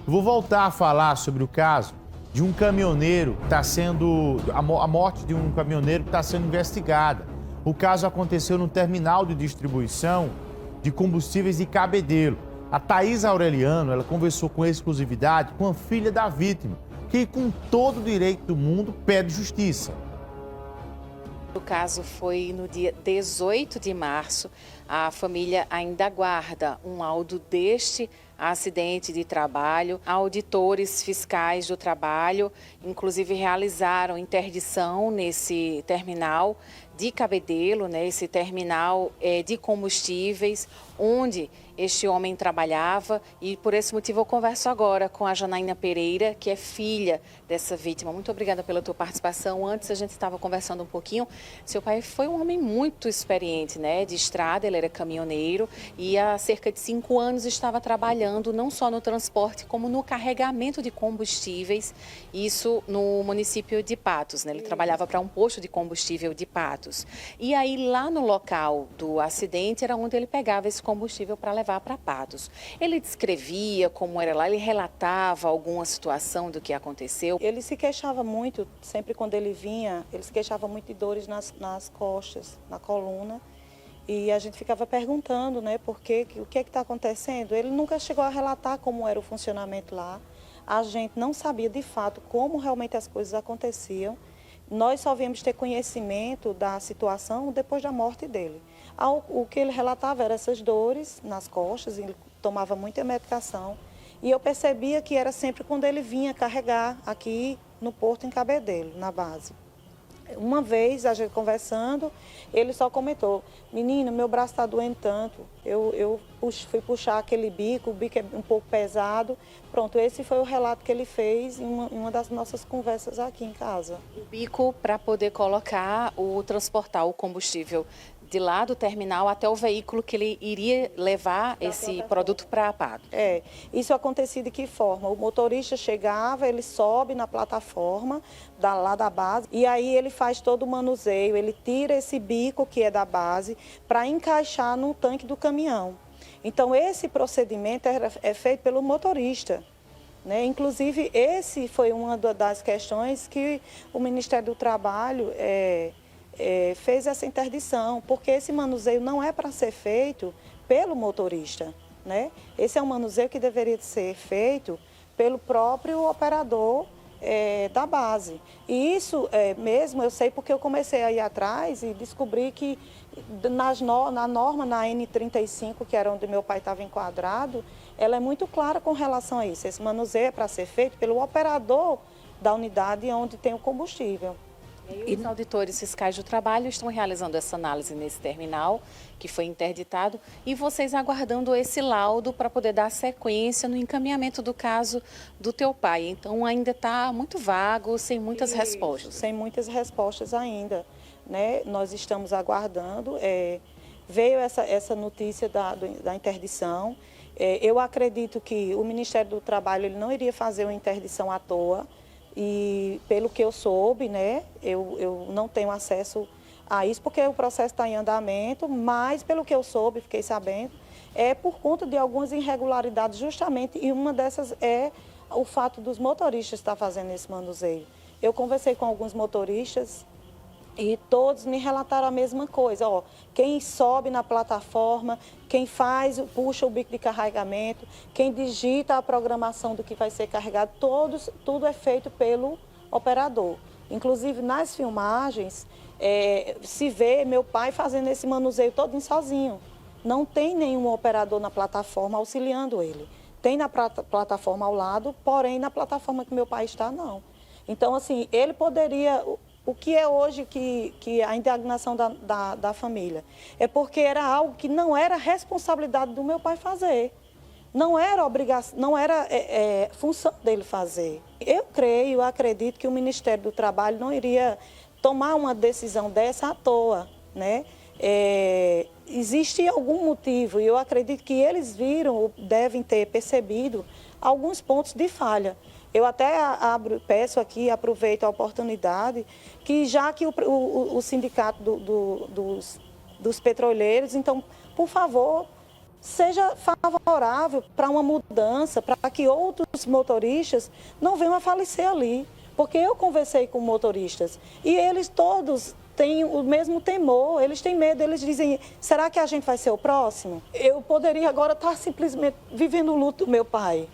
Eu vou voltar a falar sobre o caso de um caminhoneiro que está sendo... a morte de um caminhoneiro que está sendo investigada. O caso aconteceu no terminal de distribuição de combustíveis de Cabedelo. A Thaís Aureliano, ela conversou com exclusividade com a filha da vítima, que com todo o direito do mundo pede justiça. O caso foi no dia 18 de março. A família ainda aguarda um laudo deste acidente de trabalho. Auditores fiscais do trabalho, inclusive, realizaram interdição nesse terminal de Cabedelo, né? Esse terminal de combustíveis, onde este homem trabalhava, e por esse motivo eu converso agora com a Janaína Pereira, que é filha dessa vítima. Muito obrigada pela tua participação. Antes a gente estava conversando um pouquinho. Seu pai foi um homem muito experiente, né? De estrada, ele era caminhoneiro e há cerca de 5 anos estava trabalhando não só no transporte, como no carregamento de combustíveis, isso no município de Patos, né? Ele trabalhava para um posto de combustível de Patos. E aí lá no local do acidente era onde ele pegava esse combustível para levar para Patos. Ele descrevia como era lá, ele relatava alguma situação do que aconteceu. Ele se queixava muito, sempre quando ele vinha, ele se queixava muito de dores nas costas, na coluna. E a gente ficava perguntando, né, o que está acontecendo. Ele nunca chegou a relatar como era o funcionamento lá. A gente não sabia de fato como realmente as coisas aconteciam. Nós só viemos ter conhecimento da situação depois da morte dele. O que ele relatava eram essas dores nas costas, ele tomava muita medicação. E eu percebia que era sempre quando ele vinha carregar aqui no Porto em Cabedelo, na base. Uma vez, a gente conversando, ele só comentou: menina, meu braço está doendo tanto, eu fui puxar aquele bico, o bico é um pouco pesado. Pronto, esse foi o relato que ele fez em uma das nossas conversas aqui em casa. O bico para poder transportar o combustível de lá do terminal até o veículo que ele iria levar esse produto para Patos. Isso acontecia de que forma? O motorista chegava, ele sobe na plataforma lá da base e aí ele faz todo o manuseio, ele tira esse bico que é da base para encaixar no tanque do caminhão. Então esse procedimento é feito pelo motorista, né? Inclusive esse foi uma das questões que o Ministério do Trabalho fez essa interdição, porque esse manuseio não é para ser feito pelo motorista, né? Esse é um manuseio que deveria ser feito pelo próprio operador da base. E isso mesmo eu sei porque eu comecei a ir atrás e descobri que na norma, na N35, que era onde meu pai estava enquadrado, ela é muito clara com relação a isso. Esse manuseio é para ser feito pelo operador da unidade onde tem o combustível. E os auditores fiscais do trabalho estão realizando essa análise nesse terminal, que foi interditado, e vocês aguardando esse laudo para poder dar sequência no encaminhamento do caso do teu pai. Então ainda está muito vago, sem muitas respostas. Sem muitas respostas ainda, né? Nós estamos aguardando. Veio essa notícia da interdição. Eu acredito que o Ministério do Trabalho ele não iria fazer uma interdição à toa. E pelo que eu soube, né, eu não tenho acesso a isso porque o processo está em andamento, mas pelo que eu soube, fiquei sabendo, é por conta de algumas irregularidades justamente, e uma dessas é o fato dos motoristas estar fazendo esse manuseio. Eu conversei com alguns motoristas e todos me relataram a mesma coisa. Quem sobe na plataforma, quem puxa o bico de carregamento, quem digita a programação do que vai ser carregado, tudo é feito pelo operador. Inclusive, nas filmagens, se vê meu pai fazendo esse manuseio todo sozinho. Não tem nenhum operador na plataforma auxiliando ele. Tem na plataforma ao lado, porém na plataforma que meu pai está, não. Então, assim, ele poderia... O que é hoje que a indignação da família? É porque era algo que não era responsabilidade do meu pai fazer. Não era obrigação, não era função dele fazer. Eu acredito que o Ministério do Trabalho não iria tomar uma decisão dessa à toa, né? Existe algum motivo e eu acredito que eles viram, devem ter percebido alguns pontos de falha. Eu até peço aqui, aproveito a oportunidade, que já que o sindicato dos petroleiros, então, por favor, seja favorável para uma mudança, para que outros motoristas não venham a falecer ali. Porque eu conversei com motoristas e eles todos têm o mesmo temor, eles têm medo, eles dizem, será que a gente vai ser o próximo? Eu poderia agora estar simplesmente vivendo o luto do meu pai.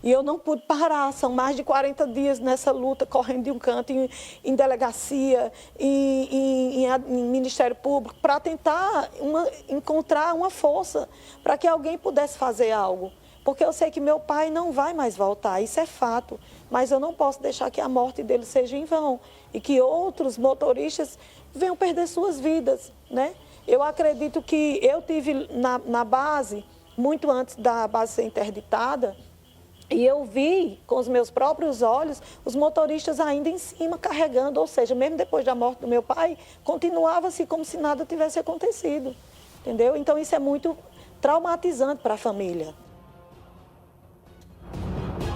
E eu não pude parar, são mais de 40 dias nessa luta, correndo de um canto em delegacia, em Ministério Público, para tentar encontrar uma força para que alguém pudesse fazer algo. Porque eu sei que meu pai não vai mais voltar, isso é fato. Mas eu não posso deixar que a morte dele seja em vão e que outros motoristas venham perder suas vidas, né? Eu acredito que eu tive na base, muito antes da base ser interditada, e eu vi com os meus próprios olhos os motoristas ainda em cima carregando, ou seja, mesmo depois da morte do meu pai, continuava-se como se nada tivesse acontecido, entendeu? Então isso é muito traumatizante para a família.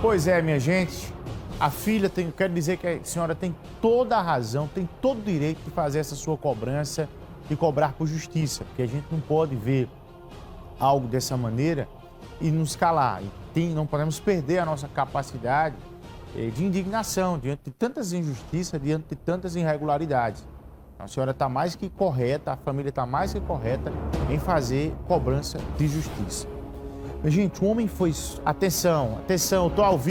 Pois é, minha gente, a filha quero dizer que a senhora tem toda a razão, tem todo o direito de fazer essa sua cobrança e cobrar por justiça, porque a gente não pode ver algo dessa maneira e nos calar. Não podemos perder a nossa capacidade de indignação diante de tantas injustiças, diante de tantas irregularidades. A senhora está mais que correta, a família está mais que correta em fazer cobrança de justiça. Gente, o homem foi... Atenção, eu estou ao vivo.